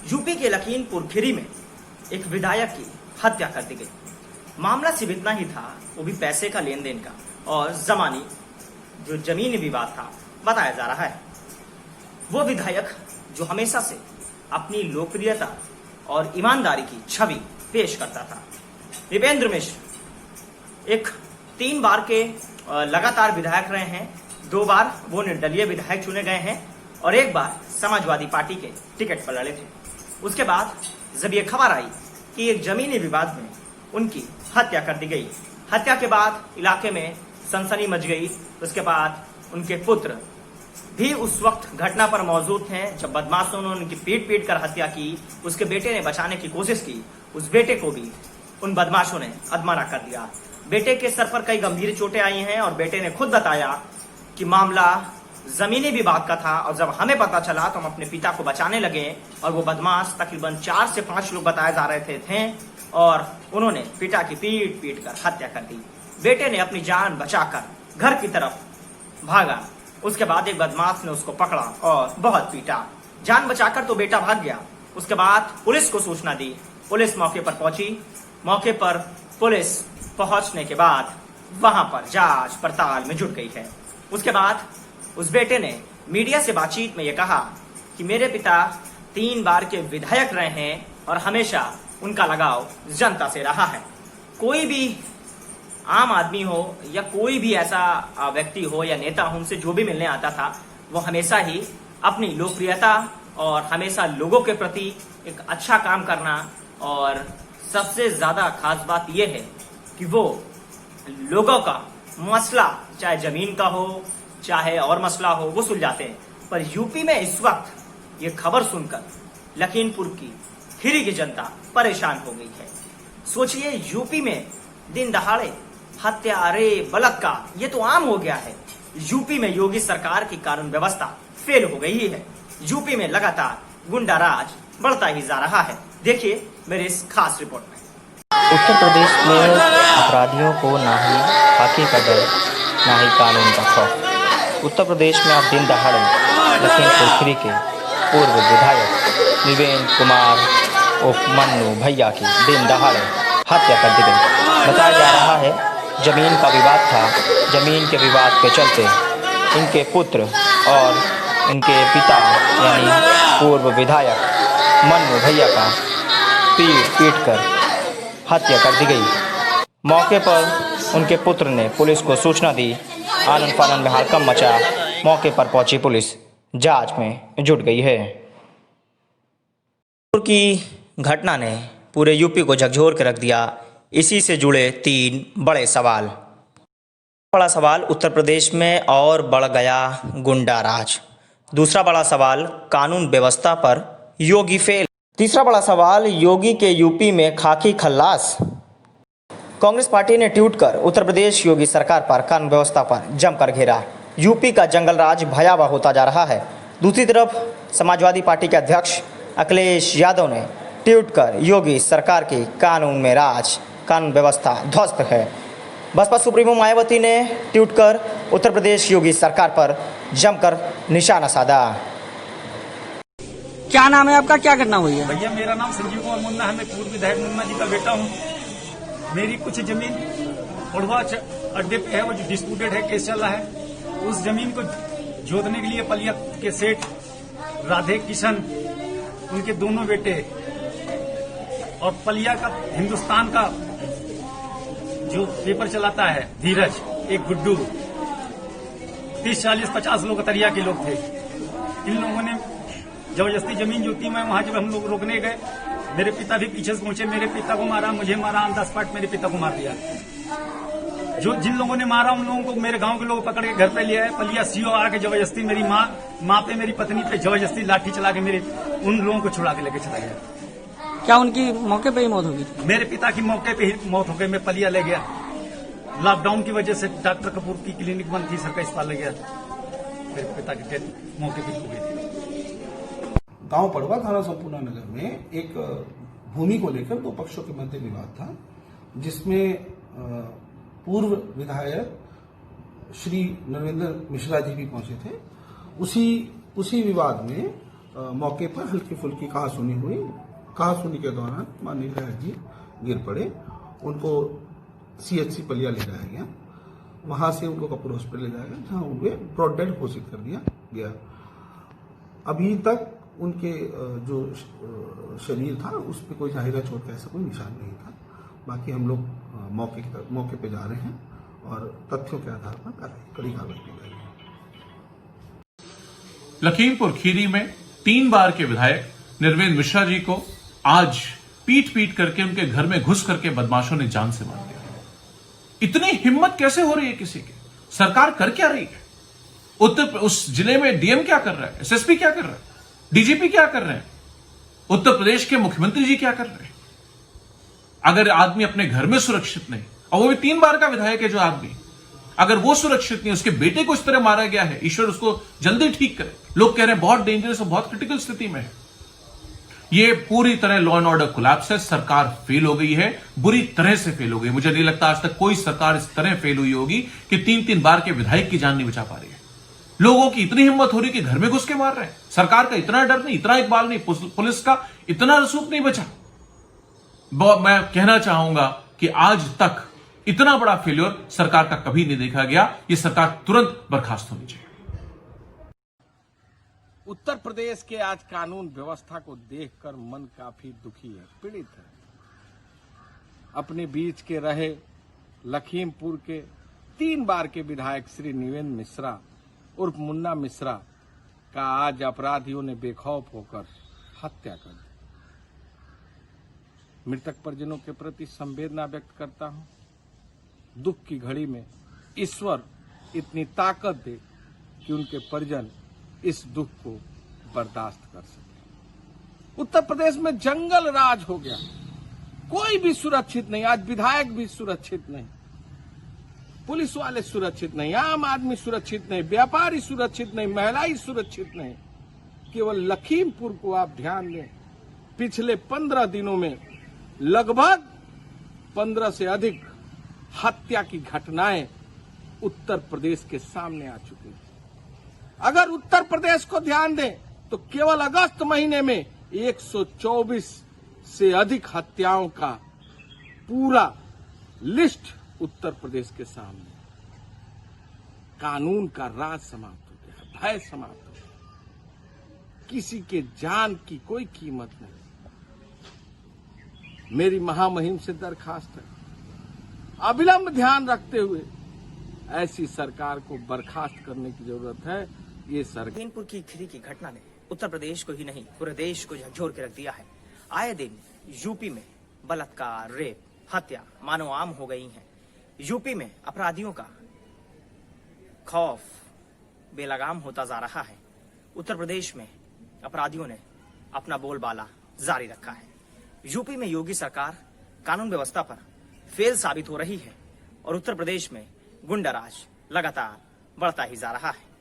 UP के लखीमपुर खीरी में एक विधायक की हत्या कर दी गई। मामला सिर्फ इतना ही था, वो भी पैसे का लेन देन का और जमानी जो जमीनी विवाद था बताया जा रहा है। वो विधायक जो हमेशा से अपनी लोकप्रियता और ईमानदारी की छवि पेश करता था, दीपेंद्र मिश्र एक 3 बार के लगातार विधायक रहे हैं। 2 बार वो निर्दलीय विधायक चुने गए हैं और 1 बार समाजवादी पार्टी के टिकट पर लड़े थे। उसके बाद जब ये खबर आई कि एक जमीनी विवाद में उनकी हत्या कर दी गई, हत्या के बाद इलाके में सनसनी मच गई। उसके बाद उनके पुत्र भी उस वक्त घटना पर मौजूद थे जब बदमाशों ने उनकी पीट कर हत्या की। उसके बेटे ने बचाने की कोशिश की, उस बेटे को भी उन बदमाशों ने अधमरा कर दिया। बेटे के सर पर कई गंभीर चोटें आई हैं और बेटे ने खुद बताया कि मामला जमीनी विवाद का था और जब हमें पता चला तो हम अपने पिता को बचाने लगे और वो बदमाश तकरीबन 4 से 5 लोग बताए जा रहे थे और उन्होंने पिता की पीट कर हत्या कर दी। बेटे ने अपनी जान बचाकर घर की तरफ भागा। उसके बाद एक बदमाश ने उसको पकड़ा और बहुत पीटा। जान बचाकर तो बेटा भाग गया। उसके बाद पुलिस को सूचना दी, पुलिस मौके पर पहुंची। मौके पर पुलिस पहुंचने के बाद वहां पर जांच पड़ताल में जुट गई है। उसके बाद उस बेटे ने मीडिया से बातचीत में यह कहा कि मेरे पिता 3 बार के विधायक रहे हैं और हमेशा उनका लगाव जनता से रहा है। कोई भी आम आदमी हो या कोई भी ऐसा व्यक्ति हो या नेता हो, उनसे जो भी मिलने आता था वो हमेशा ही अपनी लोकप्रियता और हमेशा लोगों के प्रति एक अच्छा काम करना, और सबसे ज्यादा खास बात यह है कि वो लोगों का मसला चाहे जमीन का हो चाहे और मसला हो वो सुलझाते हैं। पर यूपी में इस वक्त ये खबर सुनकर लखीमपुर की खीरी की जनता परेशान हो गई है। सोचिए, यूपी में दिन दहाड़े हत्या, रेप, बलात्कार ये तो आम हो गया है। यूपी में योगी सरकार की कानून व्यवस्था फेल हो गई है। यूपी में लगातार गुंडा राज बढ़ता ही जा रहा है। देखिए मेरे इस खास रिपोर्ट में। उत्तर प्रदेश में अपराधियों को ना ही फांसी का डर ना ही कानून का खौफ। उत्तर प्रदेश में अब दिन दहाड़े लखीमपुर खीरी के पूर्व विधायक निवेंद्र कुमार उर्फ मन्नू भैया की दिन दहाड़े हत्या कर दी गई। बताया जा रहा है जमीन का विवाद था। जमीन के विवाद के चलते इनके पुत्र और इनके पिता यानी पूर्व विधायक मन्नू भैया का पीट कर हत्या कर दी गई। मौके पर उनके पुत्र ने पुलिस को सूचना दी। आनन फानन में हड़कंप मचा। मौके पर पहुंची पुलिस जांच में जुट गई है। की घटना ने पूरे यूपी को झकझोर के रख दिया। इसी से जुड़े 3 बड़े सवाल। बड़ा सवाल, उत्तर प्रदेश में और बढ़ गया गुंडा राज। दूसरा बड़ा सवाल, कानून व्यवस्था पर योगी फेल। तीसरा बड़ा सवाल, योगी के यूपी में खाकी खल्लास। कांग्रेस पार्टी ने ट्वीट कर उत्तर प्रदेश योगी सरकार पर कानून व्यवस्था पर जमकर घेरा। यूपी का जंगल राज भयावह होता जा रहा है। दूसरी तरफ समाजवादी पार्टी के अध्यक्ष अखिलेश यादव ने ट्वीट कर योगी सरकार की कानून में राज, कानून व्यवस्था ध्वस्त है। बसपा सुप्रीमो मायावती ने ट्वीट कर उत्तर प्रदेश योगी सरकार पर जमकर निशाना साधा। क्या नाम है आपका, क्या घटना हुई है? भैया मेरा नाम संजीव कुमार मुन्ना है। मैं पूर्व विधायक मुन्ना जी का बेटा हूँ। मेरी कुछ जमीन उड़वा अड्डे पे है, वो जो डिस्प्यूटेड है, केस चल रहा है। उस जमीन को जोतने के लिए पलिया के सेठ राधे किशन, उनके दोनों बेटे और पलिया का हिंदुस्तान का जो पेपर चलाता है धीरज, एक गुड्डू, 30, 40, 50 लोग अतरिया के लोग थे। इन लोगों ने जबरदस्ती जमीन जोती। मैं वहां जब हम लोग रोकने गए, मेरे पिता भी पीछे से पहुंचे। मेरे पिता को मारा, मुझे मारा, ऑन द स्पॉट मेरे पिता को मार दिया। जो जिन लोगों ने मारा उन लोगों को मेरे गांव के लोग पकड़ के घर पे ले आए। पलिया सीओ आके जबरदस्ती मेरी माँ पे, मेरी पत्नी पे जबरदस्ती लाठी चला के मेरे उन लोगों को छुड़ा के लेके चला गया। क्या उनकी मौके पे ही मौत होगी? मेरे पिता की मौके पे ही मौत हो गई। मैं पलिया ले गया। लॉकडाउन की वजह से डॉक्टर कपूर की क्लिनिक बंद थी, सरकारी अस्पताल ले गया। मेरे पिता की डेथ मौके पर हो गई थी। गांव पड़वा थाना संपूर्ण नगर में एक भूमि को लेकर 2 पक्षों के मध्य विवाद था, जिसमें पूर्व विधायक श्री नरेंद्र मिश्रा जी भी पहुंचे थे। उसी विवाद में मौके पर हल्की फुल्की कहासुनी हुई। कहासुनी के दौरान माननीय विधायक जी गिर पड़े। उनको CHC पलिया ले जाया गया। वहां से उनको कपूर हॉस्पिटल ले जाया गया, जहां उन्हें ब्रॉड डेड घोषित कर दिया गया। अभी तक उनके जो शरीर था उस पर कोई जाहिरा चोट का ऐसा कोई निशान नहीं था। बाकी हम लोग मौके पे जा रहे हैं और तथ्यों के आधार पर कड़ी कार्रवाई की जाएगी। लखीमपुर खीरी में 3 बार के विधायक निर्वेंद्र मिश्रा जी को आज पीट करके उनके घर में घुस करके बदमाशों ने जान से मार दिया। इतनी हिम्मत कैसे हो रही है किसी की? सरकार कर क्या रही है? उस जिले में DM क्या कर रहा है? SSP क्या कर रहा है? DGP क्या कर रहे हैं? उत्तर प्रदेश के मुख्यमंत्री जी क्या कर रहे हैं? अगर आदमी अपने घर में सुरक्षित नहीं, और वो भी 3 बार का विधायक है जो आदमी, अगर वो सुरक्षित नहीं, उसके बेटे को इस तरह मारा गया है, ईश्वर उसको जल्दी ठीक करे। लोग कह रहे हैं बहुत डेंजरस और बहुत क्रिटिकल स्थिति में है। ये पूरी तरह लॉ एंड ऑर्डर कोलैप्स है। सरकार फेल हो गई है, बुरी तरह से फेल हो गई। मुझे नहीं लगता आज तक कोई सरकार इस तरह फेल हुई होगी कि 3 बार के विधायक की जान नहीं बचा पा रही है। लोगों की इतनी हिम्मत हो रही कि घर में घुस के मार रहे हैं। सरकार का इतना डर नहीं, इतना इकबाल नहीं, पुलिस का इतना रसूख नहीं बचा। मैं कहना चाहूंगा कि आज तक इतना बड़ा फेल्योर सरकार का कभी नहीं देखा गया। यह सरकार तुरंत बर्खास्त होनी चाहिए। उत्तर प्रदेश के आज कानून व्यवस्था को देखकर मन काफी दुखी है, पीड़ित है। अपने बीच के रहे लखीमपुर के 3 बार के विधायक श्री निर्वेंद्र मिश्रा उर्फ मुन्ना मिश्रा का आज अपराधियों ने बेखौफ होकर हत्या कर दी। मृतक परिजनों के प्रति संवेदना व्यक्त करता हूं। दुख की घड़ी में ईश्वर इतनी ताकत दे कि उनके परिजन इस दुख को बर्दाश्त कर सके। उत्तर प्रदेश में जंगल राज हो गया, कोई भी सुरक्षित नहीं। आज विधायक भी सुरक्षित नहीं, पुलिस वाले सुरक्षित नहीं, आम आदमी सुरक्षित नहीं, व्यापारी सुरक्षित नहीं, महिलाएं सुरक्षित नहीं। केवल लखीमपुर को आप ध्यान दें, पिछले 15 दिनों में लगभग 15 से अधिक हत्या की घटनाएं उत्तर प्रदेश के सामने आ चुकी हैं। अगर उत्तर प्रदेश को ध्यान दें तो केवल अगस्त महीने में 124 से अधिक हत्याओं का पूरा लिस्ट उत्तर प्रदेश के सामने। कानून का राज समाप्त हो गया, भय समाप्त हो गया, किसी के जान की कोई कीमत नहीं। मेरी महामहिम से दरखास्त है, अविलंब ध्यान रखते हुए ऐसी सरकार को बर्खास्त करने की जरूरत है। ये सरकार लखीमपुर की खीरी की घटना ने उत्तर प्रदेश को ही नहीं पूरे देश को झकझोर के रख दिया है। आए दिन यूपी में बलात्कार, रेप, हत्या मानो आम हो गई हैं। यूपी में अपराधियों का खौफ बेलगाम होता जा रहा है। उत्तर प्रदेश में अपराधियों ने अपना बोलबाला जारी रखा है। यूपी में योगी सरकार कानून व्यवस्था पर फेल साबित हो रही है और उत्तर प्रदेश में गुंडाराज लगातार बढ़ता ही जा रहा है।